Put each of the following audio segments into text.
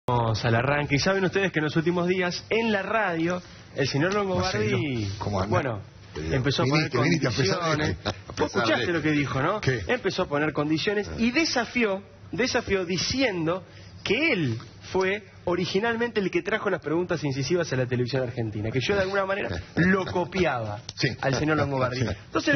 Vamos al arranque. Y saben ustedes que en los últimos días en la radio el señor Longobardi, bueno, empezó a poner condiciones. Vos escuchaste lo que dijo, ¿no? ¿Qué? Empezó a poner condiciones y desafió diciendo que él fue originalmente el que trajo las preguntas incisivas a la televisión argentina, que yo de alguna manera lo copiaba al señor Longobardi. Entonces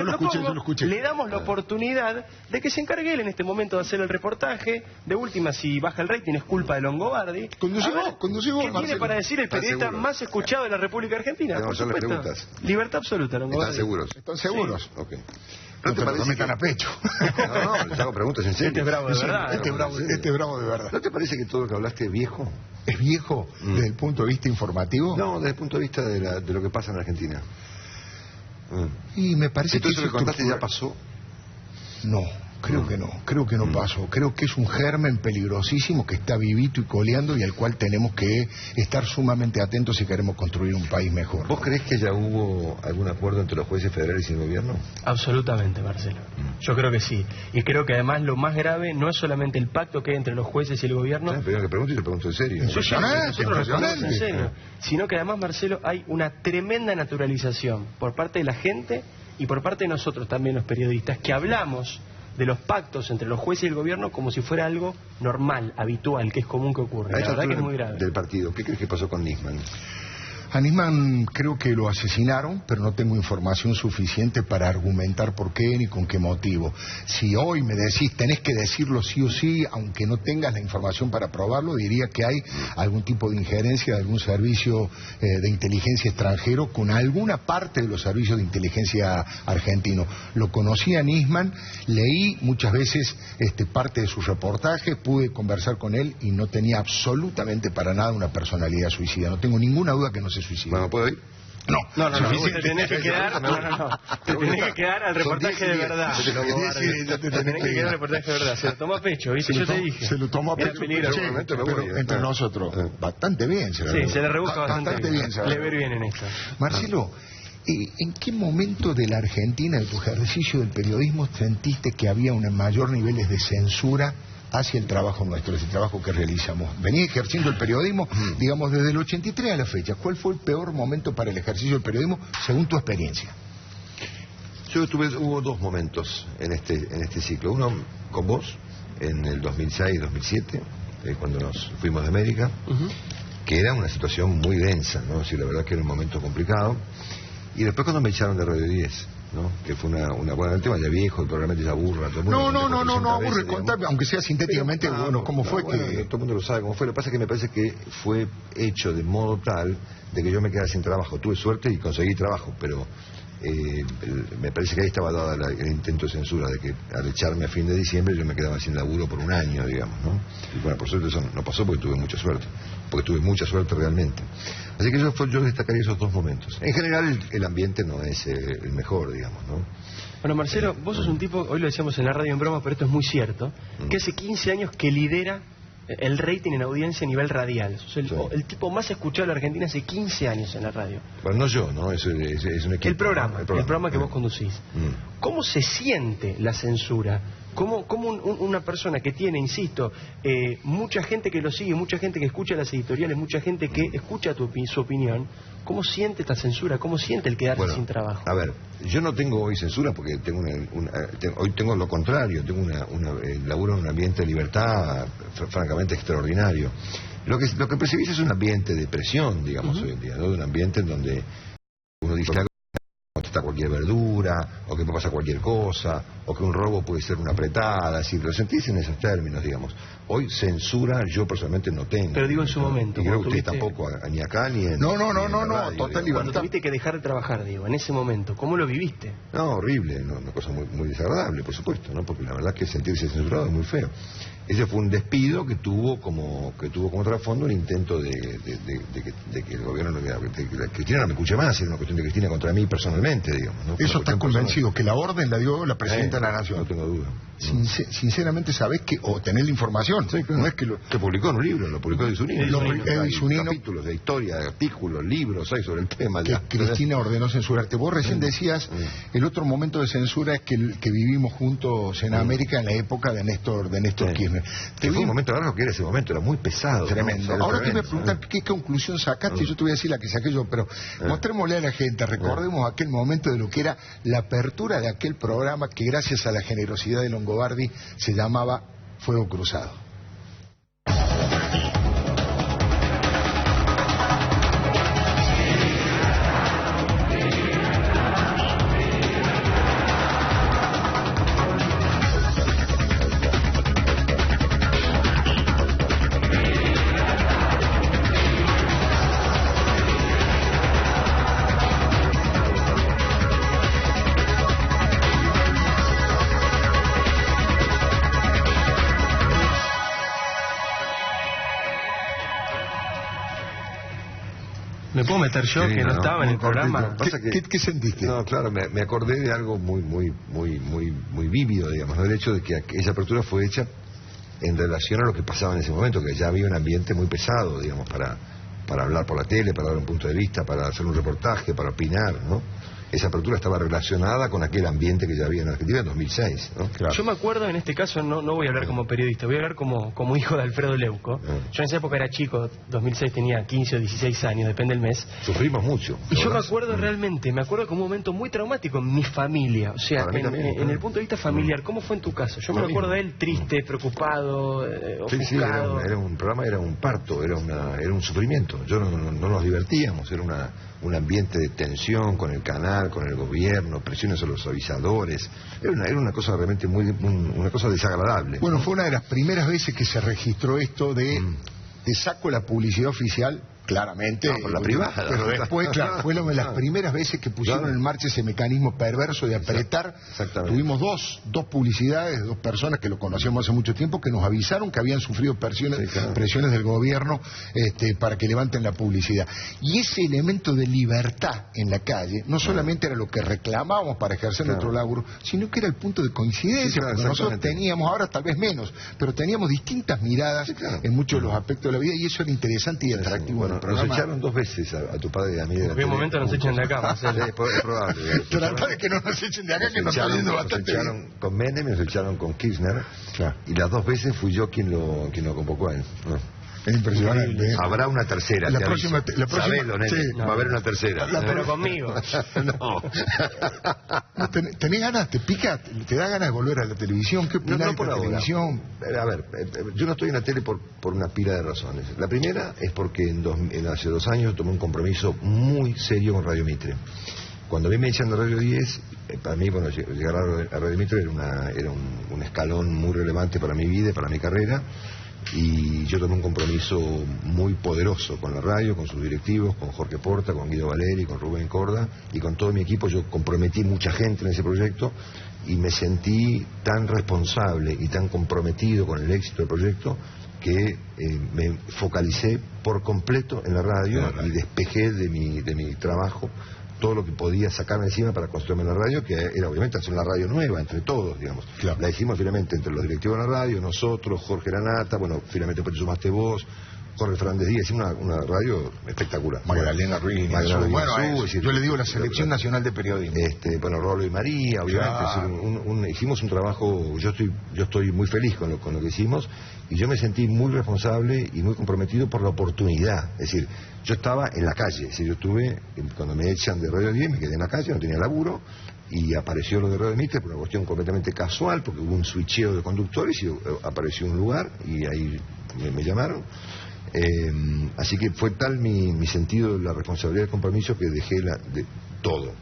le damos la oportunidad de que se encargue él en este momento de hacer el reportaje. De última, si baja el rating es culpa de Longobardi. Conducimos, ¿Qué tiene para decir el periodista más escuchado de la República Argentina? Por supuesto. Libertad absoluta, Longobardi. ¿Están seguros? ¿Están seguros? Sí. Ok. No te parece que... a pecho. No, les hago preguntas en serio. Este es bravo de verdad. Este es bravo de verdad. ¿No te parece que todo lo que hablaste es viejo? ¿Es viejo desde el punto de vista informativo? No, desde el punto de vista de lo que pasa en Argentina. Y me parece que eso que contaste ya pasó. No, creo que no pasó. Creo que es un germen peligrosísimo que está vivito y coleando y al cual tenemos que estar sumamente atentos si queremos construir un país mejor. ¿Vos creés que ya hubo algún acuerdo entre los jueces federales y el gobierno? Absolutamente, Marcelo. Yo creo que sí. Y creo que además lo más grave no es solamente el pacto que hay entre los jueces y el gobierno. Pero que pregunto y te pregunto en serio. En serio. Sino que además, Marcelo, hay una tremenda naturalización por parte de la gente y por parte de nosotros también, los periodistas, que hablamos de los pactos entre los jueces y el gobierno como si fuera algo normal, habitual, que es común que ocurre. La verdad que es muy grave. Del partido, ¿qué crees que pasó con Nisman? A Nisman creo que lo asesinaron, pero no tengo información suficiente para argumentar por qué ni con qué motivo. Si hoy me decís, tenés que decirlo sí o sí, aunque no tengas la información para probarlo, diría que hay algún tipo de injerencia de algún servicio de inteligencia extranjero con alguna parte de los servicios de inteligencia argentinos. Lo conocí a Nisman, leí muchas veces parte de sus reportajes, pude conversar con él y no tenía absolutamente para nada una personalidad suicida. No tengo ninguna duda que no se suicida. Bueno, ¿puedo ir? No, te tenés que quedar, te tenés que quedar al reportaje de verdad. Te tenés que quedar al reportaje de verdad. Se lo tomó a pecho, ¿viste? Yo te dije. Se lo tomó a pecho. Pero entre nosotros, bastante bien. Se le rebusca bastante bien. Le ver bien en esto. Marcelo, ¿en qué momento de la Argentina, de tu ejercicio del periodismo, sentiste que había un mayor niveles de censura hacia el trabajo nuestro, ese trabajo que realizamos? Venía ejerciendo el periodismo, digamos, desde el 83 a la fecha. ¿Cuál fue el peor momento para el ejercicio del periodismo, según tu experiencia? Hubo dos momentos en este ciclo. Uno con vos, en el 2006-2007, cuando nos fuimos de América, que era una situación muy densa, ¿no? Sí, la verdad que era un momento complicado. Y después cuando me echaron de Radio 10, ¿no? Que fue bueno, el tema ya viejo, el programa ya aburra. No aburre, contame, aunque sea sintéticamente, ¿cómo fue que...? Todo el mundo lo sabe cómo fue. Lo que pasa es que me parece que fue hecho de modo tal de que yo me quedara sin trabajo. Tuve suerte y conseguí trabajo, pero me parece que ahí estaba dada el intento de censura, de que al echarme a fin de diciembre yo me quedaba sin laburo por un año, digamos, ¿no? Y bueno, por suerte eso no pasó porque tuve mucha suerte realmente. Así que yo destacaría esos dos momentos. En general el ambiente no es el mejor, digamos, ¿no? Bueno, Marcelo, vos sos un tipo, hoy lo decíamos en la radio en broma, pero esto es muy cierto, que hace 15 años que lidera el rating en audiencia a nivel radial. Sos el tipo más escuchado de la Argentina hace 15 años en la radio. Bueno, no yo, ¿no? Es un equipo. El programa que vos conducís. ¿Cómo se siente la censura? ¿Cómo una persona que tiene, insisto, mucha gente que lo sigue, mucha gente que escucha las editoriales, mucha gente que escucha su opinión, cómo siente esta censura? ¿Cómo siente el quedarse sin trabajo? A ver, yo no tengo hoy censura porque hoy tengo lo contrario, tengo laburo en un ambiente de libertad francamente extraordinario. Lo que percibís es un ambiente de presión, digamos, hoy en día, ¿no? De un ambiente en donde uno dice está cualquier verdura, o que me pasa cualquier cosa, o que un robo puede ser una apretada, así, lo sentís en esos términos, digamos. Hoy censura yo personalmente no tengo. Pero digo en su momento. Y creo que usted tampoco, ni acá ni en... No, total libertad. Cuando tuviste que dejar de trabajar, digo, en ese momento, ¿cómo lo viviste? No, horrible, una cosa muy desagradable, por supuesto, ¿no? Porque la verdad que sentirse censurado es muy feo. Ese fue un despido que tuvo como trasfondo el intento de que el gobierno, de que Cristina no me escuche más, era una cuestión de Cristina contra mí personalmente, digamos, ¿no? ¿Eso estás convencido? ¿Que la orden la dio la Presidenta de la Nación? No tengo duda. Sinceramente, ¿sabés que o tenés la información televisión. Sí, claro. No es que Se publicó en un libro, lo publicó Edizunino. Edizunino. Capítulos de historia, artículos, libros, hay sobre el tema. Que Cristina ordenó censurarte. Vos recién decías, el otro momento de censura es que vivimos juntos en América en la época de Néstor Kirchner. Que fue un momento raro que era ese momento, era muy pesado. Tremendo. ¿No? Ahora te voy a preguntar qué conclusión sacaste, yo te voy a decir la que saqué yo, pero mostrémosle a la gente, recordemos aquel momento de lo que era la apertura de aquel programa que gracias a la generosidad de Longobardi se llamaba Fuego Cruzado. ¿Me puedo meter yo, que no estaba en el programa? ¿Qué sentiste? No, claro, me acordé de algo muy vívido, digamos, ¿no? El hecho de que esa apertura fue hecha en relación a lo que pasaba en ese momento, que ya había un ambiente muy pesado, digamos, para hablar por la tele, para dar un punto de vista, para hacer un reportaje, para opinar, ¿no? Esa apertura estaba relacionada con aquel ambiente que ya había en Argentina en 2006, ¿no? Claro. Yo me acuerdo, en este caso, no voy a hablar como periodista, voy a hablar como hijo de Alfredo Leuco. Yo en esa época era chico, 2006 tenía 15 o 16 años, depende del mes. Sufrimos mucho. Y yo me acuerdo realmente, como un momento muy traumático en mi familia, o sea, en el punto de vista familiar. ¿Cómo fue en tu caso? Yo me acuerdo de él triste, preocupado, ofuscado. Sí, era un programa, era un parto, era un sufrimiento. Yo no nos divertíamos, era un ambiente de tensión con el canal, con el gobierno, presiones a los avisadores. Era una cosa realmente una cosa desagradable. Bueno, fue una de las primeras veces que se registró esto de te saco la publicidad oficial, claramente. No, por la privada. Pero después, claro, fue una de las primeras veces que pusieron en marcha ese mecanismo perverso de apretar. Exactamente. Tuvimos dos publicidades, dos personas que lo conocíamos hace mucho tiempo, que nos avisaron que habían sufrido presiones del gobierno para que levanten la publicidad. Y ese elemento de libertad en la calle, no solamente era lo que reclamábamos para ejercer nuestro laburo, sino que era el punto de coincidencia, porque nosotros teníamos, ahora tal vez menos, pero teníamos distintas miradas en muchos de los aspectos de la vida, y eso era interesante y atractivo. Bueno, nos echaron 2 veces a tu padre y a mí de la tele. En un momento nos echan de acá. Es probable. Trata de que no nos echen de acá, que nos está yendo bastante bien. Nos echaron con Menem, nos echaron con Kirchner, y las 2 veces fui yo quien lo convocó a él. Es impresionante. Habrá una tercera. La próxima, Sabelo, nene. Sí. Va a haber una tercera. Pero conmigo. No. ¿Tenés ganas? ¿Te pica? ¿Te da ganas de volver a la televisión? ¿Qué opinas de la televisión? A ver, yo no estoy en la tele por una pila de razones. La primera es porque hace 2 años tomé un compromiso muy serio con Radio Mitre. Cuando a mí me echan de Radio 10, para mí, bueno, llegar a Radio Mitre era un escalón muy relevante para mi vida y para mi carrera. Y yo tomé un compromiso muy poderoso con la radio, con sus directivos, con Jorge Porta, con Guido Valeri, con Rubén Corda y con todo mi equipo. Yo comprometí mucha gente en ese proyecto y me sentí tan responsable y tan comprometido con el éxito del proyecto que me focalicé por completo en la radio y despejé de mi trabajo todo lo que podía sacarme encima para construirme la radio, que era obviamente hacer una radio nueva entre todos, digamos. Claro. La hicimos finalmente entre los directivos de la radio, nosotros, Jorge Lanata, bueno, finalmente te sumaste vos, Jorge Fernández Díaz, hicimos una radio espectacular. Magdalena Ruiz, yo le digo la Selección Nacional de Periodismo. Bueno, Rolo y María, obviamente. Hicimos un trabajo, yo estoy muy feliz con lo que hicimos, y yo me sentí muy responsable y muy comprometido por la oportunidad. Es decir, yo estaba en la calle, es decir, yo estuve, cuando me echan de Radio 10, me quedé en la calle, no tenía laburo, y apareció lo de Radio Mitre por una cuestión completamente casual, porque hubo un switcheo de conductores y apareció un lugar, y ahí me llamaron. Así que fue tal mi sentido de la responsabilidad y el compromiso que dejé de todo.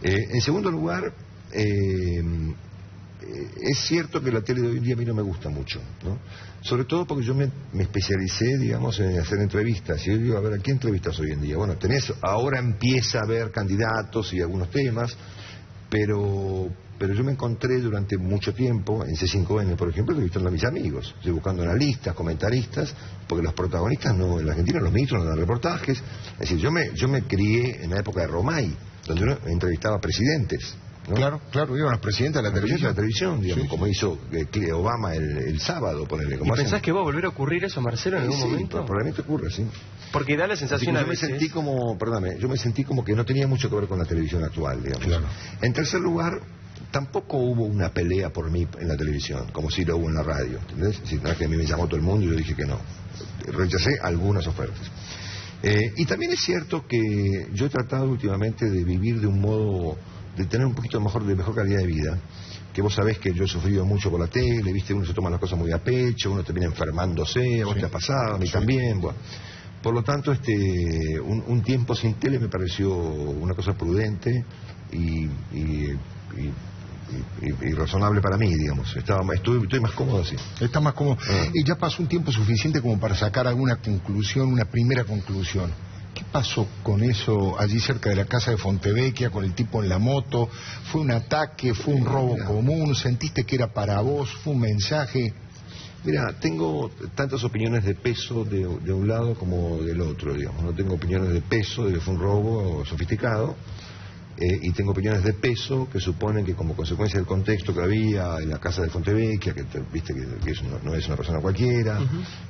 En segundo lugar, es cierto que la tele de hoy en día a mí no me gusta mucho, ¿no? Sobre todo porque yo me especialicé, digamos, en hacer entrevistas. Y yo digo, a ver, ¿a qué entrevistas hoy en día? Bueno, ahora empieza a haber candidatos y algunos temas, pero yo me encontré durante mucho tiempo en C5N, por ejemplo, entrevistando a mis amigos, estoy buscando analistas, comentaristas, porque los protagonistas en la Argentina, los ministros no dan reportajes. Es decir, yo me crié en la época de Romay, donde uno entrevistaba presidentes, ¿no? Claro, iban los presidentes de la televisión. Digamos, Sí, como hizo Obama el sábado, ponele. ¿Y pensás que va a volver a ocurrir eso, Marcelo, en algún momento? Probablemente ocurre, sí. Porque da la sensación a veces... yo me sentí como que no tenía mucho que ver con la televisión actual, digamos. Claro. En tercer lugar, tampoco hubo una pelea por mí en la televisión, como si lo hubo en la radio, ¿entendés? Es decir, no es que a mí me llamó todo el mundo y yo dije que no. Rechacé algunas ofertas. Y también es cierto que yo he tratado últimamente de vivir de un modo, de tener un poquito de mejor calidad de vida, que vos sabés que yo he sufrido mucho por la tele, viste, uno se toma las cosas muy a pecho, uno termina enfermándose, a vos te ha pasado, a mí también, bueno. Por lo tanto, un tiempo sin tele me pareció una cosa prudente y razonable para mí, digamos. Estoy más cómodo así. Está más cómodo. Y ya pasó un tiempo suficiente como para sacar alguna conclusión, una primera conclusión. ¿Qué pasó con eso allí cerca de la casa de Fontevecchia, con el tipo en la moto? ¿Fue un ataque? ¿Fue un robo común? ¿Sentiste que era para vos? ¿Fue un mensaje? Mira, tengo tantas opiniones de peso de un lado como del otro, digamos. No tengo opiniones de peso de que fue un robo sofisticado, y tengo opiniones de peso que suponen que como consecuencia del contexto que había en la casa de Fontevecchia, que viste que no es una persona cualquiera,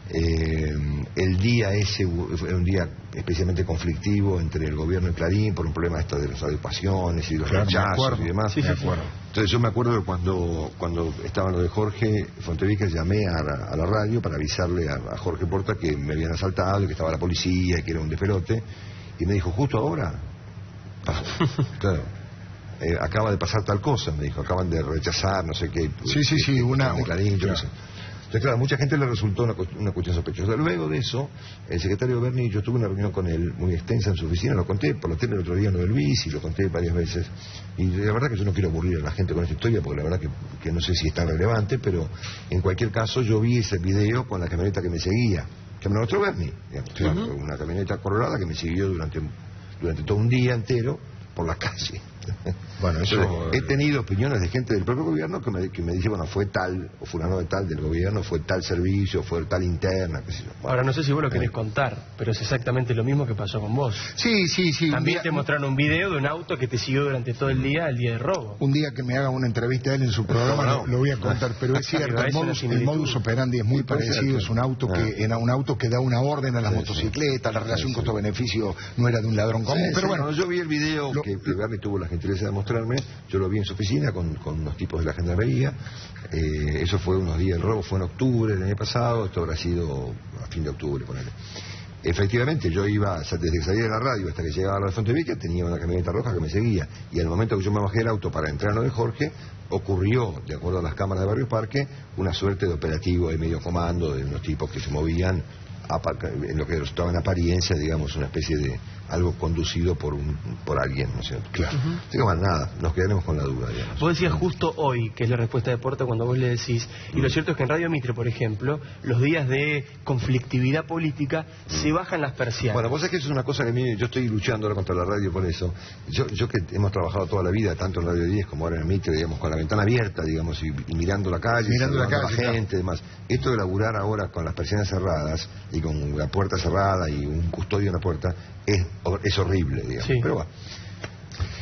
el día ese fue un día especialmente conflictivo entre el gobierno y Clarín por un problema de las agrupaciones y los rechazos y demás. Sí. Entonces yo me acuerdo que cuando estaba lo de Jorge Fontevecchia, llamé a la radio para avisarle a Jorge Porta que me habían asaltado y que estaba la policía y que era un despelote, y me dijo, justo ahora. Claro. Acaba de pasar tal cosa, me dijo, acaban de rechazar, no sé qué. Sí, una... Clarín, yo no sé. Entonces, claro, a mucha gente le resultó una cuestión sospechosa. Luego de eso, el secretario Berni, yo tuve una reunión con él muy extensa en su oficina, lo conté por la tele el otro día en lo del BIS y lo conté varias veces. Y la verdad que yo no quiero aburrir a la gente con esta historia, porque la verdad que no sé si es tan relevante, pero en cualquier caso yo vi ese video con la camioneta que me seguía, que me lo mostró Berni, digamos, una camioneta colorada que me siguió durante todo un día entero por la calle. Bueno, eso... Entonces, he tenido opiniones de gente del propio gobierno que me dice, bueno, fue tal, o fulano de tal del gobierno, fue tal servicio, fue tal interna, qué sé yo. Bueno, ahora, no sé si vos lo querés contar, pero es exactamente lo mismo que pasó con vos. Sí. También te mostraron un video de un auto que te siguió durante todo el día del robo. Un día que me haga una entrevista a él en su programa lo voy a contar, pero es cierto, el modus operandi es muy parecido, es un auto que da una orden a las motocicletas, la relación costo-beneficio no era de un ladrón común, pero bueno. Yo vi el video que Berni tuvo la gentileza de mostrarme, yo lo vi en su oficina con unos tipos de la gendarmería, eso fue unos días, el robo fue en octubre del año pasado, esto habrá sido a fin de octubre, ponele. Efectivamente, yo iba, desde que salía de la radio hasta que llegaba a la de Fontevecchia, tenía una camioneta roja que me seguía, y al momento que yo me bajé del auto para entrar a lo de Jorge, ocurrió, de acuerdo a las cámaras de Barrio Parque, una suerte de operativo de medio comando de unos tipos que se movían en lo que resultaba en apariencia, digamos, una especie de algo conducido por alguien, ¿no es cierto? Claro. Así que bueno, nada, nos quedaremos con la duda, digamos. Vos decías justo hoy, que es la respuesta de Porta cuando vos le decís, y lo cierto es que en Radio Mitre, por ejemplo, los días de conflictividad política se bajan las persianas. Bueno, vos sabés que eso es una cosa que a mí, yo estoy luchando ahora contra la radio por eso. Yo que hemos trabajado toda la vida, tanto en Radio 10 como ahora en Mitre, digamos, con la ventana abierta, digamos, y mirando la calle, mirando la gente, demás. Esto de laburar ahora con las persianas cerradas y con la puerta cerrada y un custodio en la puerta es horrible, digamos. Sí. Pero bueno,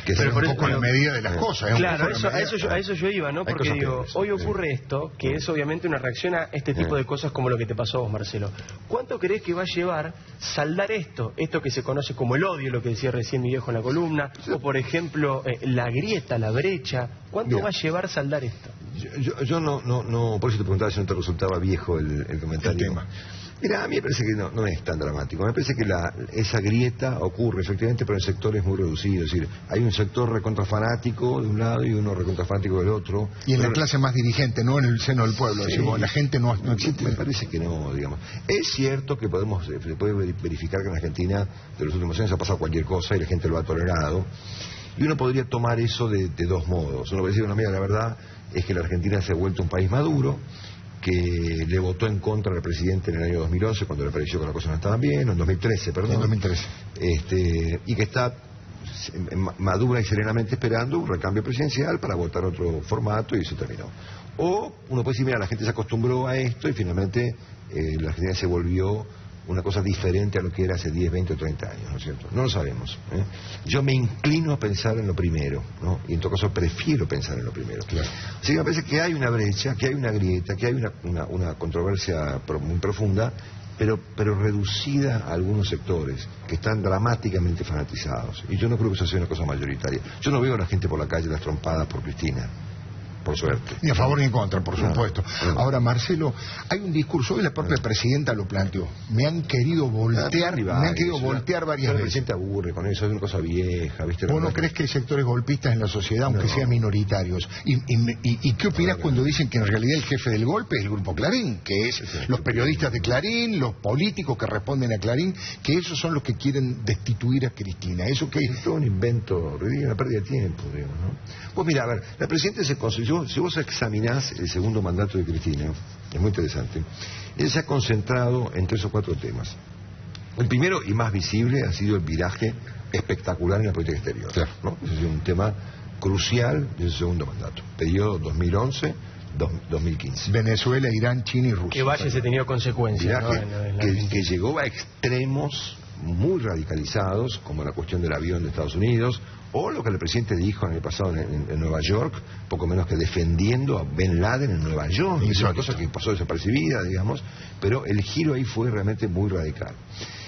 que pero sea un poco la medida de las cosas. Claro, a eso yo iba, ¿no? Porque digo, hoy ocurre esto, que es obviamente una reacción a este tipo de cosas como lo que te pasó a vos, Marcelo. ¿Cuánto crees que va a llevar saldar esto que se conoce como el odio, lo que decía recién mi viejo en la columna, o por ejemplo, la grieta, la brecha? ¿Cuánto va a llevar saldar esto? Yo no, por eso te preguntaba si no te resultaba viejo el comentario. El tema. Mira, a mí me parece que no es tan dramático. Me parece que esa grieta ocurre efectivamente, pero en sectores muy reducidos. Es decir, hay un sector recontrafanático de un lado y uno recontrafanático del otro. Y en la clase más dirigente, no en el seno del pueblo. Sí, decimos, la gente no existe. Me parece que no, digamos. Es cierto que se puede verificar que en Argentina de los últimos años ha pasado cualquier cosa y la gente lo ha tolerado. Y uno podría tomar eso de dos modos. Uno puede decir, mira, la verdad es que la Argentina se ha vuelto un país maduro, que le votó en contra al presidente en el año 2011 cuando le pareció que las cosas no estaban bien, o en 2013, perdón. En 2013. Y que está madura y serenamente esperando un recambio presidencial para votar otro formato y eso terminó. O uno puede decir, mira, la gente se acostumbró a esto y finalmente la Argentina se volvió una cosa diferente a lo que era hace 10, 20 o 30 años, ¿no es cierto? No lo sabemos. Yo me inclino a pensar en lo primero, ¿no? Y en todo caso prefiero pensar en lo primero. Claro. Así que me parece que hay una brecha, que hay una grieta, que hay una controversia muy profunda, pero reducida a algunos sectores que están dramáticamente fanatizados. Y yo no creo que eso sea una cosa mayoritaria. Yo no veo a la gente por la calle las trompadas por Cristina, por suerte. Ni a favor ni en contra, por supuesto. Ahora, Marcelo, hay un discurso, hoy la propia presidenta lo planteó. Me han querido voltear, varias veces. El veces. presidente aburre con eso, es una cosa vieja, ¿viste? ¿Vos no crees que hay sectores golpistas en la sociedad, aunque sean minoritarios? ¿Y qué opinas cuando dicen que en realidad el jefe del golpe es el Grupo Clarín, que es los periodistas de Clarín, los políticos que responden a Clarín, que esos son los que quieren destituir a Cristina? ¿Eso qué? Es todo un invento ridículo, una pérdida de tiempo, digamos, ¿no? Pues mira, a ver, la presidenta se consiguió, si vos examinás el segundo mandato de Cristina, es muy interesante, ella se ha concentrado en 3 o 4 temas. El primero y más visible ha sido el viraje espectacular en la política exterior, claro, ¿no? Ese es un tema crucial de su segundo mandato, periodo 2011-2015. Venezuela, Irán, China y Rusia. Que vaya ese tenido consecuencias, ¿no? Que llegó a extremos muy radicalizados, como la cuestión del avión de Estados Unidos, o lo que el presidente dijo en el pasado en Nueva York, poco menos que defendiendo a Bin Laden en Nueva York. Es una cosa que pasó desapercibida, digamos, pero el giro ahí fue realmente muy radical.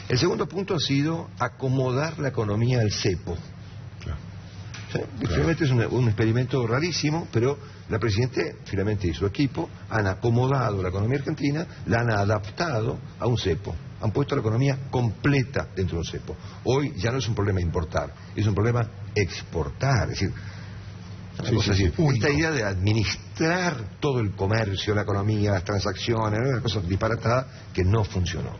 El segundo punto ha sido acomodar la economía al cepo. ¿Sí? Finalmente es un experimento rarísimo, pero la Presidenta finalmente y su equipo han acomodado la economía argentina, la han adaptado a un cepo, han puesto la economía completa dentro de un cepo. Hoy ya no es un problema importar, es un problema exportar, es decir, esta idea de administrar todo el comercio, la economía, las transacciones, una cosa disparatada que no funcionó.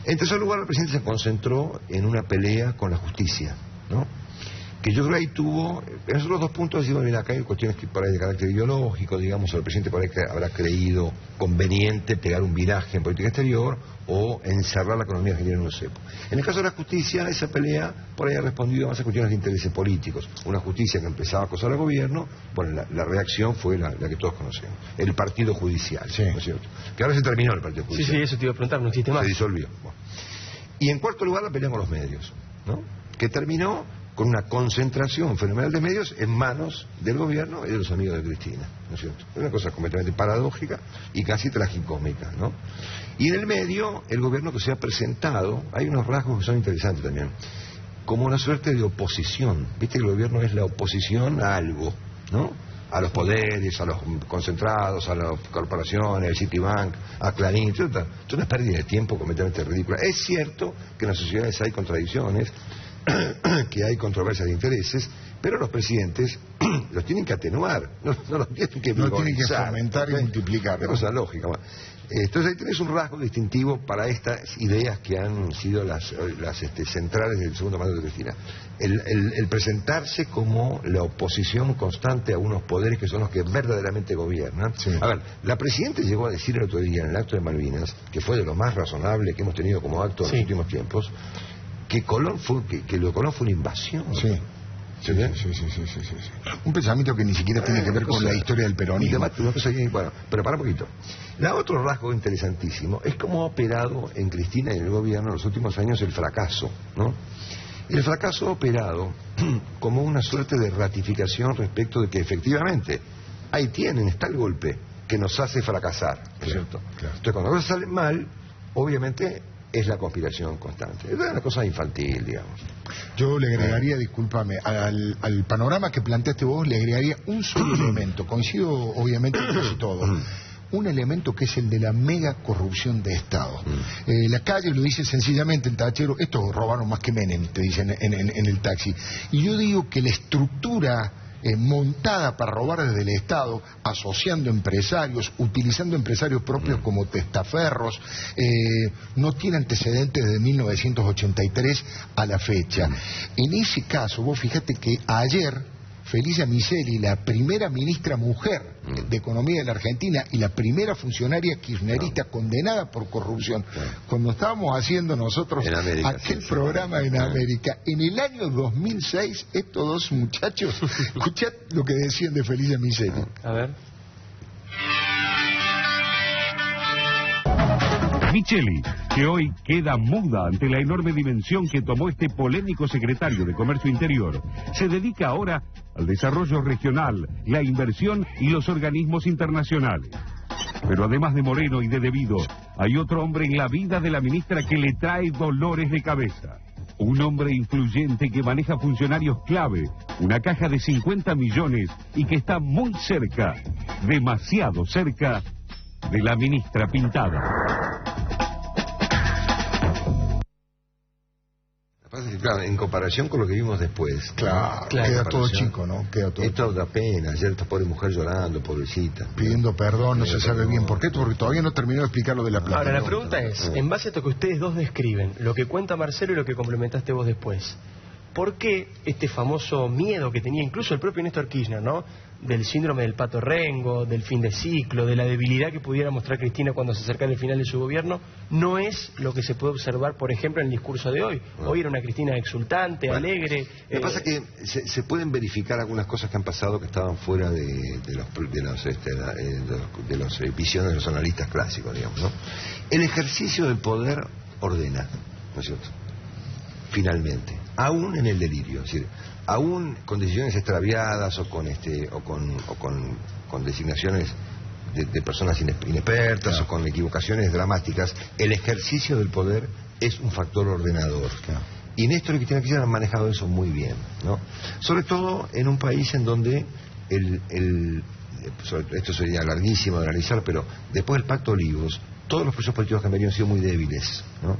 En tercer lugar, el presidente se concentró en una pelea con la justicia, ¿no? Que yo creo que ahí tuvo, en esos 2 puntos decimos, mira, acá hay cuestiones que por ahí de carácter ideológico, digamos, el presidente por ahí que habrá creído conveniente pegar un viraje en política exterior o encerrar la economía argentina en un cepo. En el caso de la justicia, esa pelea por ahí ha respondido más a cuestiones de intereses políticos. Una justicia que empezaba a acosar al gobierno, bueno, la reacción fue la que todos conocemos, el partido judicial, ¿no es cierto? Que ahora se terminó el partido judicial. Sí, eso te iba a preguntar, no existe más. Se disolvió. Bueno. Y en cuarto lugar, la pelea con los medios, ¿no? Que terminó con una concentración fenomenal de medios en manos del gobierno y de los amigos de Cristina, ¿no es cierto? Es una cosa completamente paradójica y casi tragicómica, ¿no? Y en el medio, el gobierno que se ha presentado, hay unos rasgos que son interesantes también, como una suerte de oposición. Viste que el gobierno es la oposición a algo, ¿no? A los poderes, a los concentrados, a las corporaciones, al Citibank, a Clarín, etc. Es una pérdida de tiempo completamente ridícula. Es cierto que en las sociedades hay contradicciones, que hay controversias de intereses, pero los presidentes los tienen que atenuar, no los tienen que no tienen que fomentar y multiplicar, ¿no? Es una cosa lógica. Entonces ahí tenés un rasgo distintivo para estas ideas que han sido las centrales del segundo mandato de Cristina. El presentarse como la oposición constante a unos poderes que son los que verdaderamente gobiernan. Sí. A ver, la Presidenta llegó a decir el otro día en el acto de Malvinas, que fue de lo más razonable que hemos tenido como acto en los últimos tiempos, que lo de Colón fue una invasión. Sí. Sí. Un pensamiento que ni siquiera tiene que ver con la historia del peronismo. Bueno, pero para un poquito. Otro rasgo interesantísimo es cómo ha operado en Cristina y en el gobierno en los últimos años el fracaso, ¿no? El fracaso ha operado como una suerte de ratificación respecto de que efectivamente ahí está el golpe que nos hace fracasar, ¿no es cierto? Claro. Entonces cuando las cosas salen mal, obviamente es la conspiración constante. Es una cosa infantil, digamos. Yo le agregaría, discúlpame, al panorama que planteaste vos, le agregaría un solo elemento. Coincido obviamente en casi todo. Un elemento que es el de la mega corrupción de Estado. La calle lo dice sencillamente en tachero, estos robaron más que Menem, te dicen en el taxi. Y yo digo que la estructura montada para robar desde el Estado, asociando empresarios, utilizando empresarios propios como testaferros, no tiene antecedentes desde 1983 a la fecha. En ese caso, vos fíjate que ayer Felicia Miseli, la primera ministra mujer de Economía de la Argentina y la primera funcionaria kirchnerista condenada por corrupción, cuando estábamos haciendo nosotros aquel programa en América, en el año 2006, estos 2 muchachos, escuchad lo que decían de Felicia Miseli. A ver. Micheli, que hoy queda muda ante la enorme dimensión que tomó este polémico secretario de Comercio Interior, se dedica ahora al desarrollo regional, la inversión y los organismos internacionales. Pero además de Moreno y de Devido, hay otro hombre en la vida de la ministra que le trae dolores de cabeza. Un hombre influyente que maneja funcionarios clave, una caja de 50 millones y que está muy cerca, demasiado cerca, de la ministra Pintada. Claro, en comparación con lo que vimos después. Claro, queda todo chico, ¿no? Queda todo. Esto da pena. Ayer esta pobre mujer llorando, pobrecita. Pidiendo perdón, no se sabe bien por qué, porque todavía no terminó de explicar lo de la plata. Ahora, la pregunta es, en base a esto que ustedes dos describen, lo que cuenta Marcelo y lo que complementaste vos después, ¿por qué este famoso miedo que tenía incluso el propio Néstor Kirchner, ¿no? Del síndrome del pato rengo, del fin de ciclo, de la debilidad que pudiera mostrar Cristina cuando se acercara el final de su gobierno, no es lo que se puede observar, por ejemplo, en el discurso de hoy? Hoy era una Cristina exultante, alegre. Lo que pasa es que se pueden verificar algunas cosas que han pasado que estaban fuera de los visiones de los analistas clásicos, digamos, ¿no? El ejercicio del poder ordena, ¿no es cierto? Finalmente, aún en el delirio, es decir, aún con decisiones extraviadas o con designaciones de personas inexpertas, claro, o con equivocaciones dramáticas, el ejercicio del poder es un factor ordenador. Claro. Y Néstor y Cristina Kirchner han manejado eso muy bien, ¿no? Sobre todo en un país en donde esto sería larguísimo de analizar, pero después del Pacto Olivos, todos los procesos políticos que han venido han sido muy débiles, ¿no?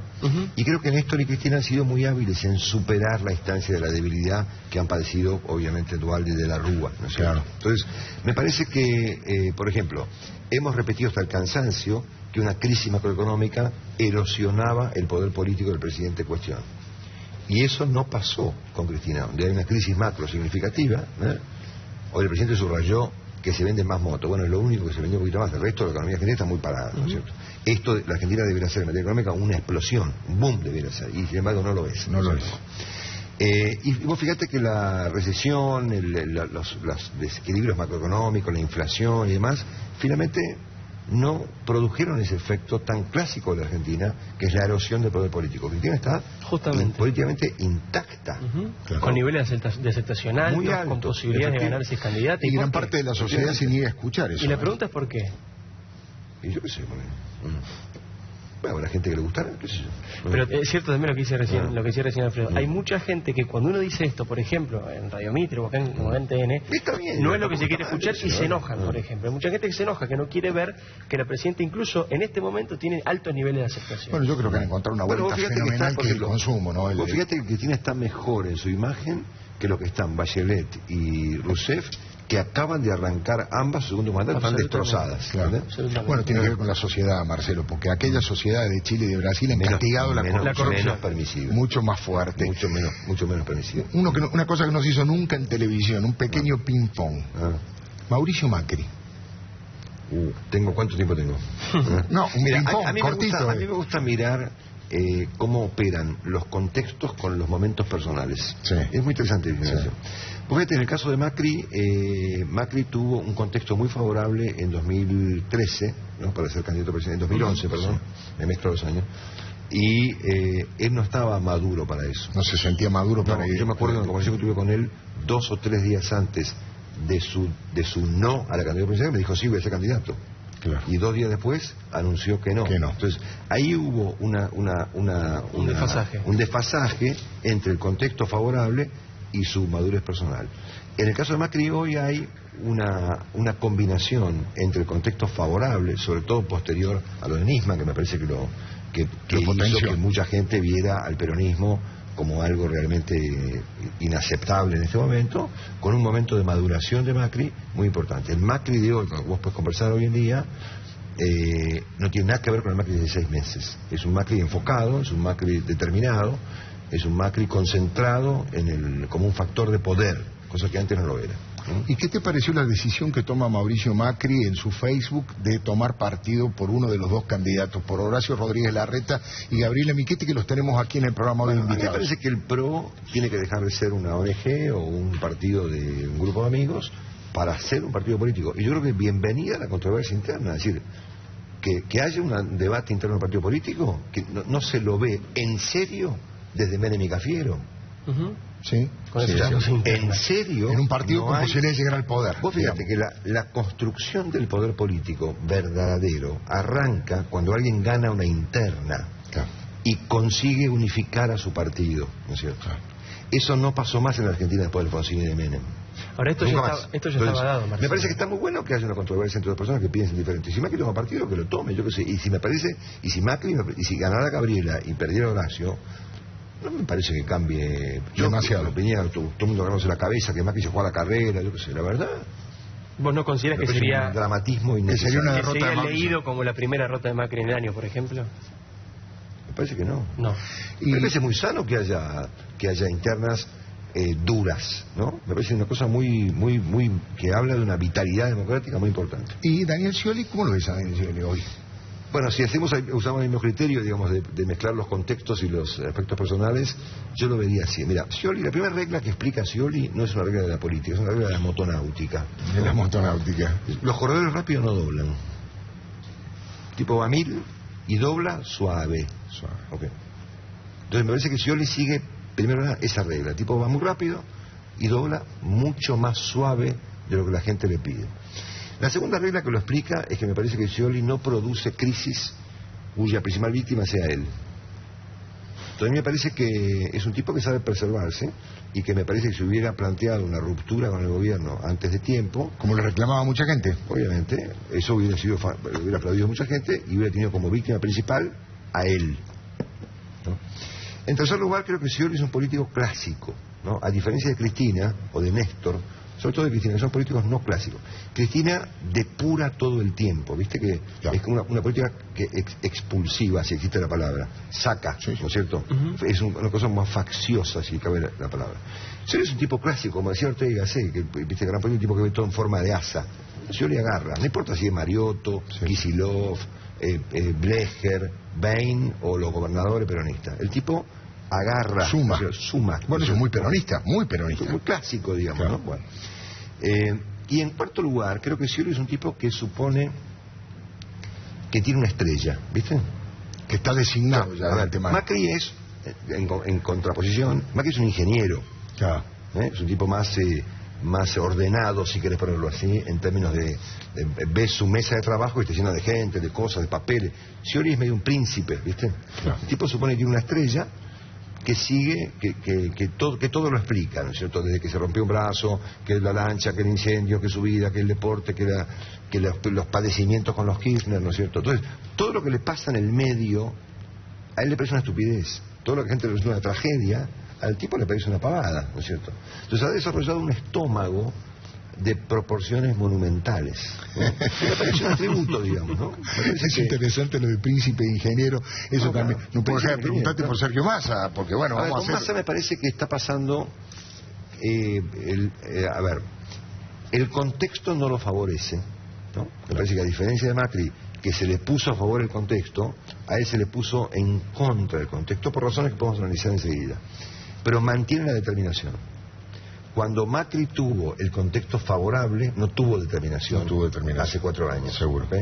Y creo que Néstor y Cristina han sido muy hábiles en superar la instancia de la debilidad que han padecido, obviamente, Duhalde de la Rúa, ¿no es cierto? Claro. Entonces, me parece que, por ejemplo, hemos repetido hasta el cansancio que una crisis macroeconómica erosionaba el poder político del presidente en cuestión. Y eso no pasó con Cristina, donde hay una crisis macro significativa, ¿eh? Hoy el presidente subrayó que se venden más motos. Bueno, es lo único que se vendió un poquito más. El resto de la economía argentina está muy parada, ¿no es cierto? Esto, la Argentina debería ser en materia económica una explosión, un boom debería ser, y sin embargo no lo es. No lo es. Y vos fíjate que la recesión, los desequilibrios macroeconómicos, la inflación y demás, finalmente no produjeron ese efecto tan clásico de la Argentina, que es la erosión del poder político. Cristina está políticamente intacta. Claro. Con niveles de aceptación altos, con posibilidades de ganar 6 candidatos. Y gran parte de la sociedad se niega a escuchar eso. Y la pregunta es ¿por qué? Y yo qué sé, bueno, la gente que le gustara, qué sé yo. Pero es cierto también lo que dice recién Alfredo. Hay mucha gente que cuando uno dice esto, por ejemplo, en Radio Mitre o en TN, no es lo que se quiere escuchar y se enojan, por ejemplo. Hay mucha gente que se enoja, que no quiere ver que la presidenta incluso en este momento tiene altos niveles de aceptación. Bueno, yo creo que han encontrado una vuelta fenomenal que es el consumo, ¿no? Vos fíjate que Cristina está mejor en su imagen que lo que están Bachelet y Rousseff, que acaban de arrancar ambas, su segundo mandato, están destrozadas. Claro. Bueno, tiene que ver con la sociedad, Marcelo, porque aquellas sociedades de Chile y de Brasil han castigado la corrupción. Menos permisiva. Mucho más fuerte. Mucho menos permisiva. Una cosa que no se hizo nunca en televisión, un pequeño ping-pong. Mauricio Macri. ¿Cuánto tiempo tengo? No, un ping-pong cortito. A mí me gusta mirar cómo operan los contextos con los momentos personales. Sí. Es muy interesante. Sí. Fíjate, en el caso de Macri, Macri tuvo un contexto muy favorable en 2013, ¿no? Para ser candidato a presidente, en 2011, perdón, me mezclo 2 años, y él no estaba maduro para eso. No se sentía maduro para ir. Yo me acuerdo de la conversación que tuve con él 2 o 3 días antes de su no a la candidatura presidencial, me dijo, sí, voy a ser candidato. Claro. Y 2 días después anunció que no. Entonces, ahí hubo un desfasaje entre el contexto favorable y su madurez personal. En el caso de Macri hoy hay una combinación entre el contexto favorable, sobre todo posterior al orenismo, que me parece que hizo que mucha gente viera al peronismo como algo realmente inaceptable en este momento, con un momento de maduración de Macri muy importante. El Macri de hoy, con lo que vos podés conversar hoy en día, no tiene nada que ver con el Macri de 6 meses. Es un Macri enfocado, es un Macri determinado, es un Macri concentrado como un factor de poder, cosa que antes no lo era. ¿Y qué te pareció la decisión que toma Mauricio Macri en su Facebook de tomar partido por uno de los 2 candidatos, por Horacio Rodríguez Larreta y Gabriela Michetti, que los tenemos aquí en el programa de invitados? A mí me parece que el PRO tiene que dejar de ser una ONG o un partido de un grupo de amigos para ser un partido político. Y yo creo que bienvenida a la controversia interna, es decir, que haya un debate interno del partido político que no se lo ve en serio desde Menem y Cafiero. Sí. Con Sí, eso se en serio. En un partido no con hay- posibilidad de llegar al poder. Vos fíjate que la construcción del poder político verdadero arranca cuando alguien gana una interna Claro. y consigue unificar a su partido, ¿no es cierto? Eso no pasó más en la Argentina después del Alfonsín y de Menem. Ahora esto Nunca ya, más. estaba, esto ya Entonces, estaba dado, Marcelo. me parece que está muy bueno que haya una controversia entre dos personas que piensen diferente. Si Macri toma partido, que lo tome, yo qué sé. Y si si ganara Gabriela y perdiera Horacio, no me parece que cambie. Demasiado. La opinión, todo el mundo agarrándose la cabeza, que Macri se juega la carrera, yo qué sé, la verdad. ¿Vos no consideras Me que parece sería, un dramatismo que sería innecesario. una que derrota de sería Macri? leído como la primera derrota de Macri en el año, por ejemplo? Me parece que no. No. Me parece muy sano que haya internas duras, ¿no? Me parece una cosa muy que habla de una vitalidad democrática muy importante. ¿Y Daniel Scioli? ¿Cómo lo ves a Daniel Scioli hoy? Bueno, si usamos el mismo criterio, digamos, de mezclar los contextos y los aspectos personales, yo lo vería así. Mira, Scioli, la primera regla que explica Scioli no es una regla de la política, es una regla de la motonáutica. De la motonáutica. Los corredores rápidos no doblan. Tipo va a 1000 y dobla suave. Ok. Entonces me parece que Scioli sigue primero esa regla. Tipo va muy rápido y dobla mucho más suave de lo que la gente le pide. La segunda regla que lo explica es que me parece que Scioli no produce crisis cuya principal víctima sea él. Entonces me parece que es un tipo que sabe preservarse y que me parece que si hubiera planteado una ruptura con el gobierno antes de tiempo, Como lo reclamaba mucha gente. obviamente, eso hubiera aplaudido mucha gente y hubiera tenido como víctima principal a él, ¿no? En tercer lugar, creo que Scioli es un político clásico, ¿no? A diferencia de Cristina o de Néstor, sobre todo de Cristina, que son políticos no clásicos. Cristina depura todo el tiempo, ¿viste? Que Ya. es como una política que expulsiva, si existe la palabra, saca, Sí, sí. ¿no es cierto? Es una cosa más facciosa, si cabe la palabra. Scioli es un tipo clásico, como decía Ortega, que viste, gran político, un tipo que ve todo en forma de asa. Scioli agarra, no importa si es Mariotto, Kicillof, Blecher, Bain o los gobernadores peronistas. El tipo agarra, Suma. o sea, suma. Bueno, eso es muy peronista, muy peronista. Muy clásico, digamos, Claro. ¿no? Bueno. Y en cuarto lugar, creo que Scioli es un tipo que supone que tiene una estrella, ¿viste? Que está designado ya A ver, el tema. Macri es, en contraposición, Macri es un ingeniero, Ya. es un tipo más ordenado, si querés ponerlo así, en términos de ves su mesa de trabajo y está llena de gente, de cosas, de papeles. Scioli es medio un príncipe, ¿viste? Claro. El tipo supone que tiene una estrella que sigue, que todo lo explica, ¿no es cierto? Desde que se rompió un brazo, que la lancha, que el incendio, que su vida, que el deporte, que los padecimientos con los Kirchner, ¿no es cierto? Entonces, todo lo que le pasa en el medio, a él le parece una estupidez. Todo lo que a la gente le parece una tragedia, al tipo le parece una pavada, ¿no es cierto? Entonces ha desarrollado un estómago de proporciones monumentales, ¿no? Me parece un atributo, digamos, ¿no? Me parece Es que- interesante lo de príncipe e ingeniero. Eso No, también. claro. No puedo dejar de Príncipe preguntarte ingeniero, por Sergio Massa, porque bueno, A ver, vamos con a Massa hacer. me parece que está pasando, a ver, el contexto no lo favorece, ¿no? Me parece que a diferencia de Macri, que se le puso a favor el contexto, a él se le puso en contra del contexto por razones que podemos analizar enseguida. Pero mantiene la determinación. Cuando Macri tuvo el contexto favorable, no tuvo determinación. No tuvo determinación. Hace 4 años. Seguro. ¿ok?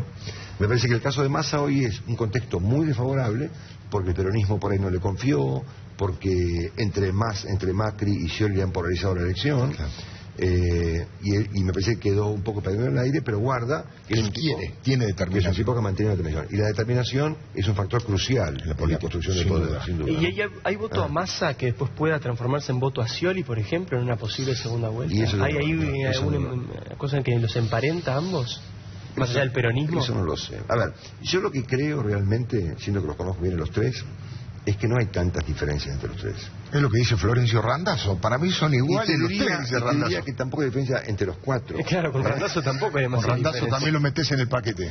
Me parece que el caso de Massa hoy es un contexto muy desfavorable, porque el peronismo por ahí no le confió, porque entre Macri y Scioli han polarizado la elección. Claro. Y me parece que quedó un poco perdido en el aire, pero guarda que es Él un tipo, tiene que es un determinación. tipo que mantiene la determinación. Y la determinación es un factor crucial en la política, construcción del sin poder, duda. sin duda. ¿Y hay voto a Massa que después pueda transformarse en voto a Scioli, por ejemplo, en una posible segunda vuelta? Y eso no ¿Hay lo- ahí no, eso alguna no cosa en que los emparenta a ambos? Más allá del peronismo. Eso no lo sé. A ver, yo lo que creo realmente, siendo que los conozco bien a los tres, es que no hay tantas diferencias entre los tres. Es lo que dice Florencio Randazzo. Para mí son Y iguales te los diría, tres, dice y te diría Randazzo. que tampoco hay diferencia entre los cuatro. Claro, con Randazzo tampoco hay Con demasiada Randazzo diferencia. también lo metes en el paquete.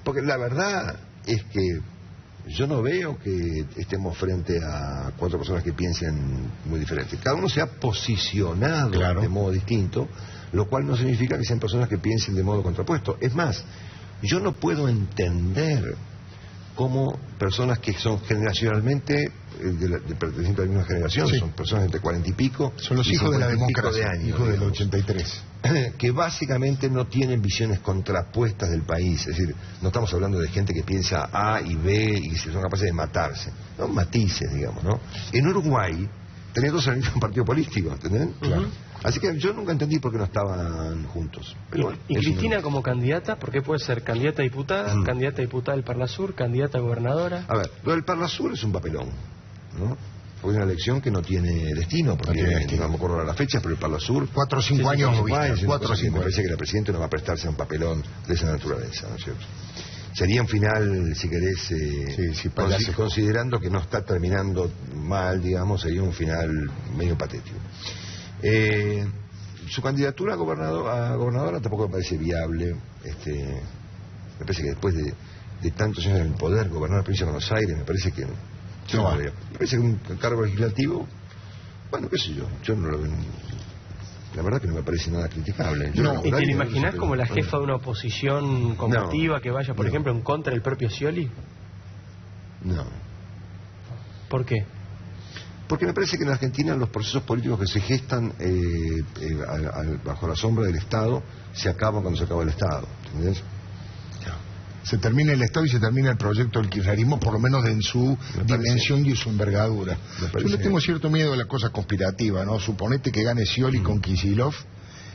Porque la verdad es que yo no veo que estemos frente a 4 personas que piensen muy diferente. Cada uno se ha posicionado Claro. de modo distinto, lo cual no significa que sean personas que piensen de modo contrapuesto. Es más, yo no puedo entender como personas que son generacionalmente pertenecientes a la misma generación, Sí. son personas entre 40 y pico. Son los y hijos de la 50 y pico democracia, de años, hijos del digamos. 83. Que básicamente no tienen visiones contrapuestas del país. Es decir, no estamos hablando de gente que piensa A y B y que son capaces de matarse. Son matices, digamos, ¿no? En Uruguay tenían todos el mismo partido político, ¿entendés? Claro. Así que yo nunca entendí por qué no estaban juntos. Pero bueno, ¿Y es Cristina una- como candidata? ¿Por qué puede ser candidata a diputada, candidata a diputada del Parla Sur, candidata a gobernadora? A ver, lo del Parla Sur es un papelón, ¿no? Fue una elección que no tiene destino, porque No tiene destino. no me acuerdo las fechas, pero el Parla Sur... 4 o 5 años Cinco vista, años, 4 o 5 me años. parece que la Presidenta no va a prestarse a un papelón de esa naturaleza, ¿no es cierto? Sería un final, si querés, Sí, payaso. considerando que no está terminando mal, digamos, sería un final medio patético. Su candidatura a gobernadora tampoco me parece viable. Me parece que después de tantos años en el poder, gobernar la provincia de Buenos Aires, me parece que... No vale. Me parece que un cargo legislativo, bueno, qué sé yo no lo veo... La verdad que no me parece nada criticable. Yo No. no, ¿Y te nadie- la imaginás pero- como la jefa de una oposición combativa que vaya, por ejemplo, en contra del propio Scioli? No. ¿Por qué? Porque me parece que en Argentina los procesos políticos que se gestan bajo la sombra del Estado se acaban cuando se acaba el Estado. ¿Entendés? Se termina el Estado y se termina el proyecto del kirchnerismo, por lo menos en su parece. dimensión y su envergadura. Me Yo parece. le tengo cierto miedo a la cosa conspirativa, ¿no? Suponete que gane Scioli con Kicillof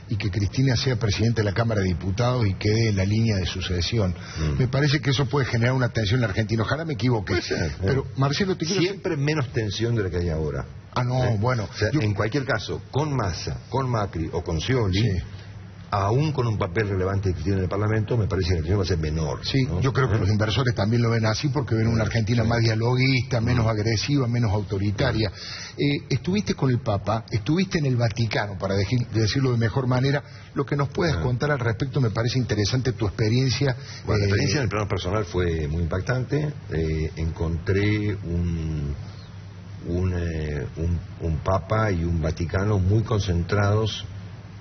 y que Cristina sea presidente de la Cámara de Diputados y quede en la línea de sucesión. Me parece que eso puede generar una tensión en la Argentina. Ojalá me equivoque. Puede ser, Pero, Marcelo, te quiero... Siempre menos tensión de la que hay ahora. Ah, no, bueno. O sea, yo- en cualquier caso, con Massa, con Macri o con Scioli, Sí. aún con un papel relevante que tiene en el Parlamento, me parece que la tensión va a ser menor. Sí, ¿no? yo creo que los inversores también lo ven así porque ven una Argentina más dialoguista, menos agresiva, menos autoritaria. Estuviste con el Papa, estuviste en el Vaticano, para decirlo de mejor manera. Lo que nos puedas contar al respecto me parece interesante tu experiencia. Bueno, la experiencia en el plano personal fue muy impactante. Encontré un Papa y un Vaticano muy concentrados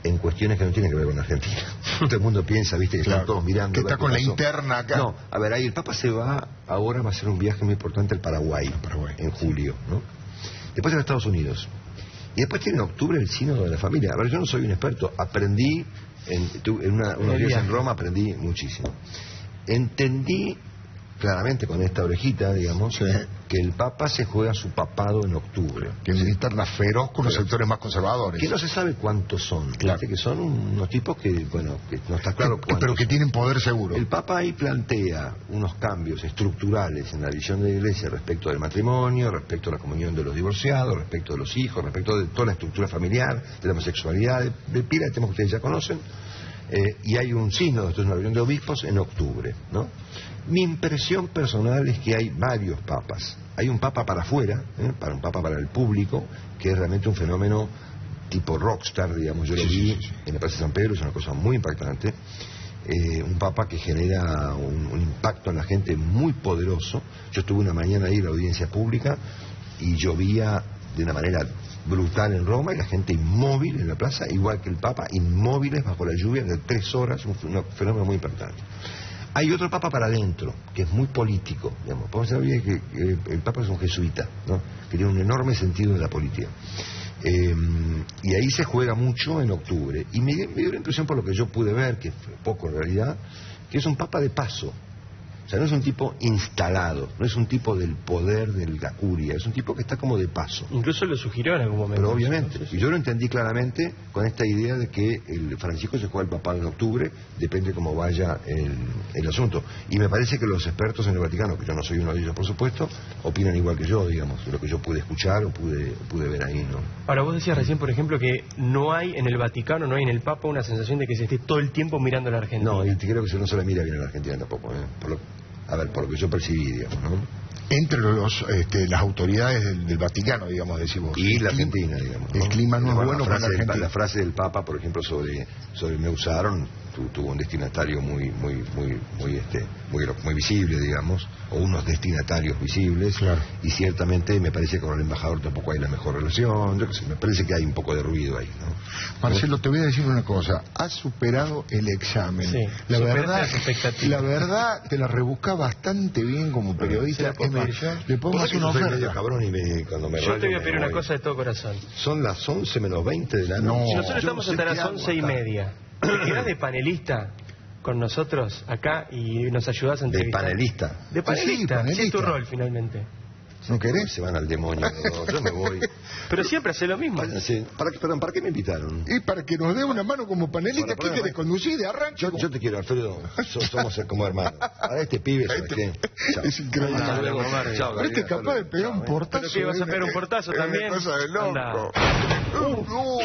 en cuestiones que no tienen que ver con Argentina. Todo el mundo piensa, viste, que Claro, están todos mirando. que está a ver con qué la pasó. interna acá. No, a ver, ahí el Papa se va, ahora va a hacer un viaje muy importante al Paraguay, en julio, ¿no? Después a Estados Unidos. Y después tiene en octubre el sínodo de la familia. A ver, yo no soy un experto, aprendí, unos días en Roma aprendí muchísimo. Entendí claramente con esta orejita, digamos, Sí. que el Papa se juega su papado en octubre. Que es una interna feroz con los Pero- sectores más conservadores. Que no se sabe cuántos son. Claro. Viste que son unos tipos que, bueno, que no está claro cuántos. Pero que tienen poder seguro. El Papa ahí plantea unos cambios estructurales en la visión de la Iglesia respecto del matrimonio, respecto a la comunión de los divorciados, respecto de los hijos, respecto de toda la estructura familiar, de la homosexualidad, de pila de temas que ustedes ya conocen. Y hay un sínodo, esto es una reunión de obispos en octubre, ¿no? Mi impresión personal es que hay varios papas. Hay un papa para afuera, para un papa para el público, que es realmente un fenómeno tipo rockstar, digamos. Yo lo vi en la Plaza de San Pedro, es una cosa muy impactante. Un papa que genera un impacto en la gente muy poderoso. Yo estuve una mañana ahí en la audiencia pública y llovía de una manera brutal en Roma y la gente inmóvil en la plaza, igual que el Papa, inmóviles bajo la lluvia de 3 horas, un fenómeno muy importante. Hay otro Papa para adentro, que es muy político, digamos. Podemos saber que el Papa es un jesuita, ¿no? Que tiene un enorme sentido de la política. Y ahí se juega mucho en octubre. Y me dio la impresión, por lo que yo pude ver, que fue poco en realidad, que es un Papa de paso. O sea, no es un tipo instalado, no es un tipo del poder de la curia, es un tipo que está como de paso. Incluso lo sugirió en algún momento. Pero obviamente, y yo lo entendí claramente con esta idea de que el Francisco se juega el papado en octubre, depende cómo vaya el asunto. Y me parece que los expertos en el Vaticano, que yo no soy uno de ellos por supuesto, opinan igual que yo, digamos, de lo que yo pude escuchar o pude ver ahí, ¿no? Ahora, vos decías recién, por ejemplo, que no hay en el Vaticano, no hay en el Papa una sensación de que se esté todo el tiempo mirando a la Argentina. No, y creo que no se la mira bien a la Argentina tampoco, por lo que yo percibí, digamos, ¿no? Entre las autoridades del Vaticano, digamos, decimos. Y la Argentina, digamos, ¿no? El clima no es bueno para la La Argentina. frase del Papa, por ejemplo, sobre me usaron, tuvo un destinatario muy visible, digamos, o unos destinatarios visibles, claro. Y ciertamente me parece que con el embajador tampoco hay la mejor relación. Yo qué sé, me parece que hay un poco de ruido ahí, ¿no? Marcelo, te voy a decir una cosa, has superado el examen. Sí, la la verdad te la rebuscás bastante bien como periodista. ¿Se la puedo pedir yo? Le podemos hacer una soy medio oferta. cabrón y cuando me Yo te voy a me pedir una voy. cosa de todo corazón. Son las 11 menos 20 de la No. noche. Si nosotros yo estamos no sé hasta qué las hago 11:30, ¿te quedás de panelista con nosotros acá y nos ayudás a De entrevistar? panelista. De panelista, Sí, sí, es tu panelista. rol finalmente. ¿No querés? Se van al demonio. Yo me voy. Pero siempre hace lo mismo. Váyanse. ¿Para qué me invitaron? Y para que nos dé una mano como panelista, ¿qué querés conducir de arranque? Yo te quiero, Alfredo. Somos como hermanos. A este pibe, ¿sabes qué? Chao. Es increíble. Hasta luego. Bárbaro. Chao, Pero este es Gabriel, hasta capaz de luego. pegar un Chao, portazo. ¿Pero qué, vas a pegar un portazo Es una también? cosa de loco. Anda. No.